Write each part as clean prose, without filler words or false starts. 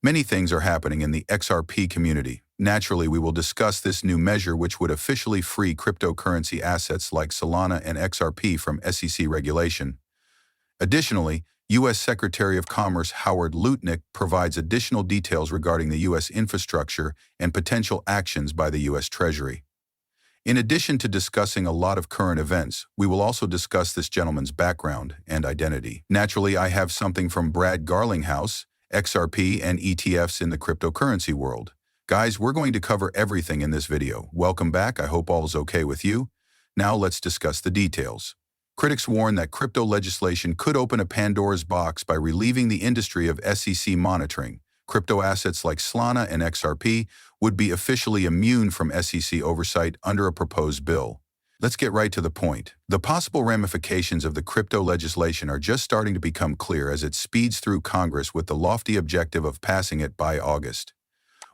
Many things are happening in the XRP community. Naturally, we will discuss this new measure which would officially free cryptocurrency assets like Solana and XRP from SEC regulation. Additionally, U.S. Secretary of Commerce Howard Lutnick provides additional details regarding the U.S. infrastructure and potential actions by the U.S. Treasury. In addition to discussing a lot of current events, we will also discuss this gentleman's background and identity. Naturally, I have something from Brad Garlinghouse, XRP and ETFs in the cryptocurrency world. Guys, we're going to cover everything in this video. Welcome back. I hope all is okay with you. Now let's discuss the details. Critics warn that crypto legislation could open a Pandora's box by relieving the industry of SEC monitoring. Crypto assets like Solana and XRP would be officially immune from SEC oversight under a proposed bill. Let's get right to the point. The possible ramifications of the crypto legislation are just starting to become clear as it speeds through Congress with the lofty objective of passing it by August.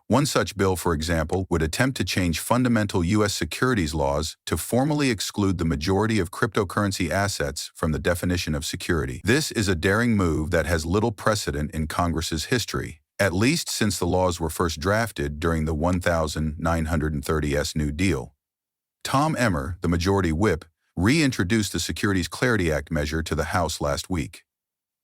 One such bill, for example, would attempt to change fundamental U.S. securities laws to formally exclude the majority of cryptocurrency assets from the definition of security. This is a daring move that has little precedent in Congress's history, at least since the laws were first drafted during the 1930s New Deal. Tom Emmer, the majority whip, reintroduced the Securities Clarity Act measure to the House last week.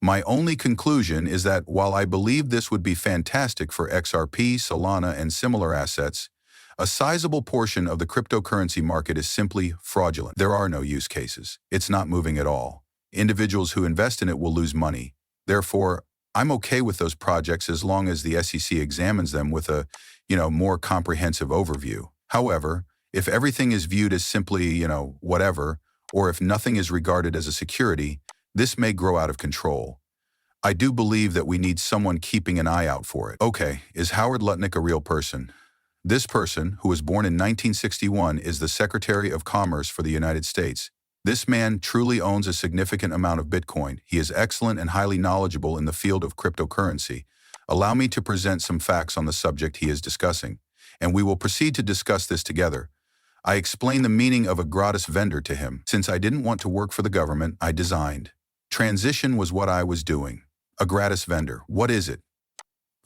My only conclusion is that while I believe this would be fantastic for XRP, Solana, and similar assets, a sizable portion of the cryptocurrency market is simply fraudulent. There are no use cases. It's not moving at all. Individuals who invest in it will lose money. Therefore, I'm okay with those projects as long as the SEC examines them with a, more comprehensive overview. However, if everything is viewed as simply, whatever, or if nothing is regarded as a security, this may grow out of control. I do believe that we need someone keeping an eye out for it. Okay, is Howard Lutnick a real person? This person, who was born in 1961, is the Secretary of Commerce for the United States. This man truly owns a significant amount of Bitcoin. He is excellent and highly knowledgeable in the field of cryptocurrency. Allow me to present some facts on the subject he is discussing, and we will proceed to discuss this together. I explained the meaning of a gratis vendor to him. Since I didn't want to work for the government, I designed. Transition was what I was doing. A gratis vendor, what is it?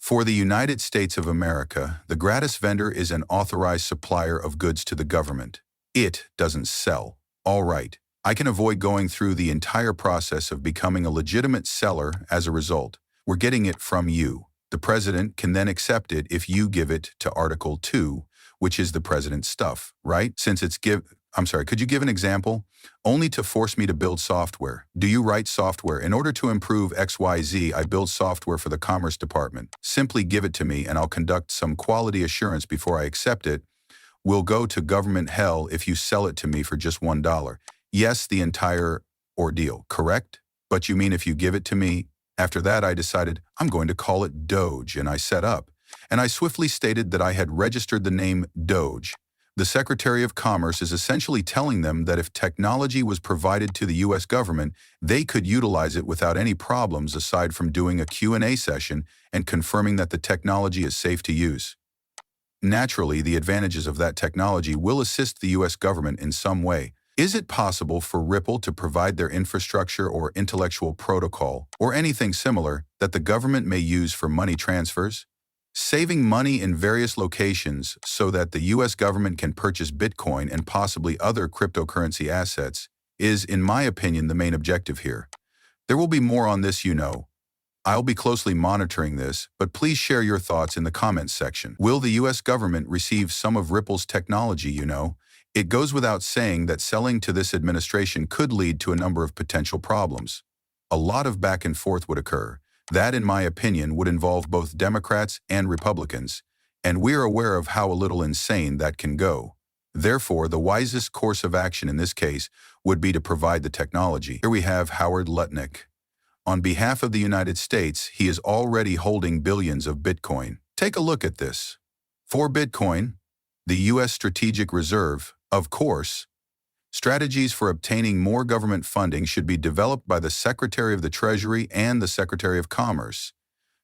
For the United States of America, the gratis vendor is an authorized supplier of goods to the government. It doesn't sell. All right, I can avoid going through the entire process of becoming a legitimate seller as a result. We're getting it from you. The president can then accept it if you give it to Article 2, which is the president's stuff, right? Since it's could you give an example? Only to force me to build software. Do you write software? In order to improve XYZ, I build software for the Commerce Department. Simply give it to me and I'll conduct some quality assurance before I accept it. We'll go to government hell if you sell it to me for just $1. Yes, the entire ordeal, correct? But you mean if you give it to me? After that, I decided I'm going to call it Doge, and I set up. And I swiftly stated that I had registered the name Doge. The Secretary of Commerce is essentially telling them that if technology was provided to the U.S. government, they could utilize it without any problems aside from doing a Q&A session and confirming that the technology is safe to use. Naturally, the advantages of that technology will assist the U.S. government in some way. Is it possible for Ripple to provide their infrastructure or intellectual protocol or anything similar that the government may use for money transfers? Saving money in various locations so that the U.S. government can purchase Bitcoin and possibly other cryptocurrency assets is, in my opinion, the main objective here. There will be more on this, I'll be closely monitoring this, but please share your thoughts in the comments section. Will the U.S. government receive some of Ripple's technology, It goes without saying that selling to this administration could lead to a number of potential problems. A lot of back and forth would occur. That, in my opinion, would involve both Democrats and Republicans, and we're aware of how a little insane that can go. Therefore, the wisest course of action in this case would be to provide the technology. Here we have Howard Lutnick. On behalf of the United States, he is already holding billions of Bitcoin. Take a look at this. For Bitcoin, the U.S. Strategic Reserve, of course, strategies for obtaining more government funding should be developed by the Secretary of the Treasury and the Secretary of Commerce.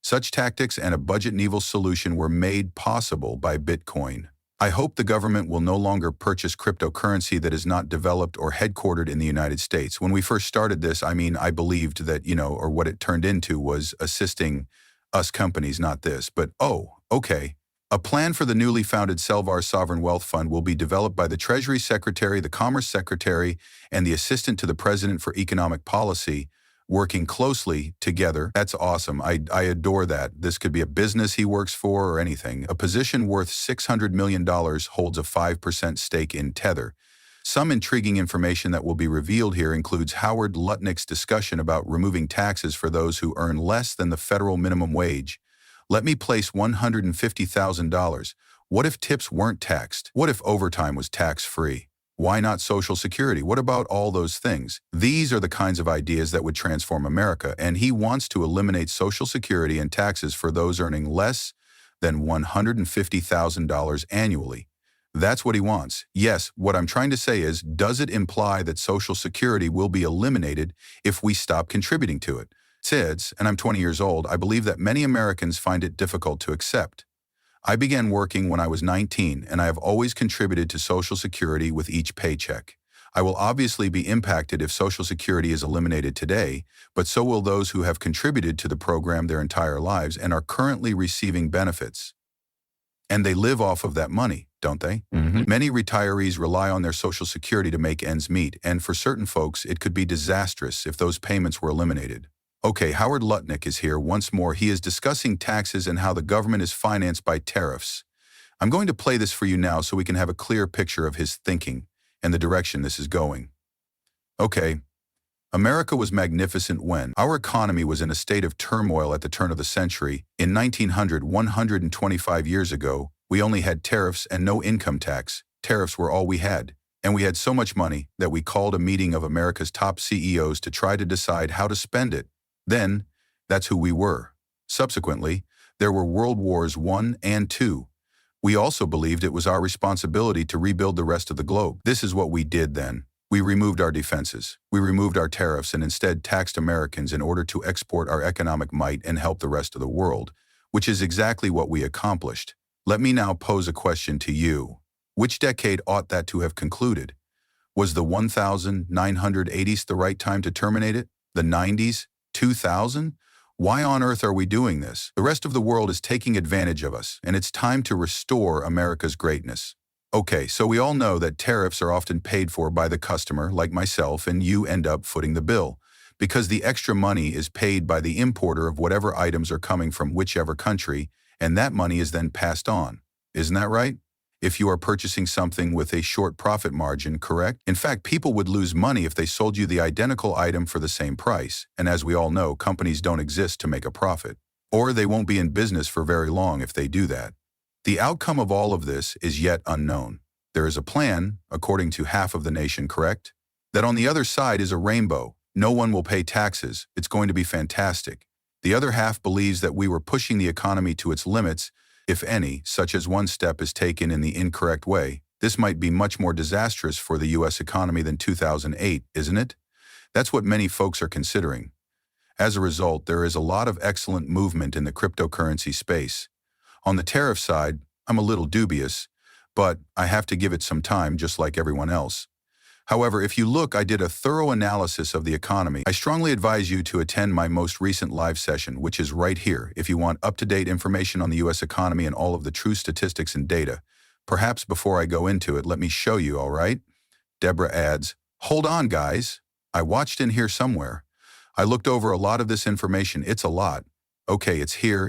Such tactics and a budget-neutral solution were made possible by Bitcoin. I hope the government will no longer purchase cryptocurrency that is not developed or headquartered in the United States. When we first started this, I believed that, or what it turned into was assisting Us companies, not this, but oh, okay. A plan for the newly founded Selvar Sovereign Wealth Fund will be developed by the Treasury Secretary, the Commerce Secretary, and the Assistant to the President for Economic Policy, working closely together. That's awesome. I adore that. This could be a business he works for or anything. A position worth $600 million holds a 5% stake in Tether. Some intriguing information that will be revealed here includes Howard Lutnick's discussion about removing taxes for those who earn less than the federal minimum wage. Let me place $150,000. What if tips weren't taxed? What if overtime was tax-free? Why not Social Security? What about all those things? These are the kinds of ideas that would transform America, and he wants to eliminate Social Security and taxes for those earning less than $150,000 annually. That's what he wants. Yes, what I'm trying to say is, does it imply that Social Security will be eliminated if we stop contributing to it? Since, and I'm 20 years old, I believe that many Americans find it difficult to accept. I began working when I was 19, and I have always contributed to Social Security with each paycheck. I will obviously be impacted if Social Security is eliminated today, but so will those who have contributed to the program their entire lives and are currently receiving benefits. And they live off of that money, don't they? Many retirees rely on their Social Security to make ends meet, and for certain folks, it could be disastrous if those payments were eliminated. Okay, Howard Lutnick is here once more. He is discussing taxes and how the government is financed by tariffs. I'm going to play this for you now so we can have a clear picture of his thinking and the direction this is going. Okay, America was magnificent when our economy was in a state of turmoil at the turn of the century. In 1900, 125 years ago, we only had tariffs and no income tax. Tariffs were all we had. And we had so much money that we called a meeting of America's top CEOs to try to decide how to spend it. Then, that's who we were. Subsequently, there were World Wars I and II. We also believed it was our responsibility to rebuild the rest of the globe. This is what we did then. We removed our defenses. We removed our tariffs and instead taxed Americans in order to export our economic might and help the rest of the world, which is exactly what we accomplished. Let me now pose a question to you. Which decade ought that to have concluded? Was the 1980s the right time to terminate it? The 90s? 2000? Why on earth are we doing this? The rest of the world is taking advantage of us, and it's time to restore America's greatness. Okay, so we all know that tariffs are often paid for by the customer, like myself, and you end up footing the bill, because the extra money is paid by the importer of whatever items are coming from whichever country, and that money is then passed on. Isn't that right? If you are purchasing something with a short profit margin, correct? In fact, people would lose money if they sold you the identical item for the same price, and as we all know, companies don't exist to make a profit. Or they won't be in business for very long if they do that. The outcome of all of this is yet unknown. There is a plan, according to half of the nation, correct? That on the other side is a rainbow. No one will pay taxes. It's going to be fantastic. The other half believes that we were pushing the economy to its limits. If any, such as one step is taken in the incorrect way, this might be much more disastrous for the U.S. economy than 2008, isn't it? That's what many folks are considering. As a result, there is a lot of excellent movement in the cryptocurrency space. On the tariff side, I'm a little dubious, but I have to give it some time just like everyone else. However, if you look, I did a thorough analysis of the economy. I strongly advise you to attend my most recent live session, which is right here, if you want up-to-date information on the U.S. economy and all of the true statistics and data. Perhaps before I go into it, let me show you, all right? Deborah adds, hold on, guys. I watched in here somewhere. I looked over a lot of this information. It's a lot. Okay, it's here.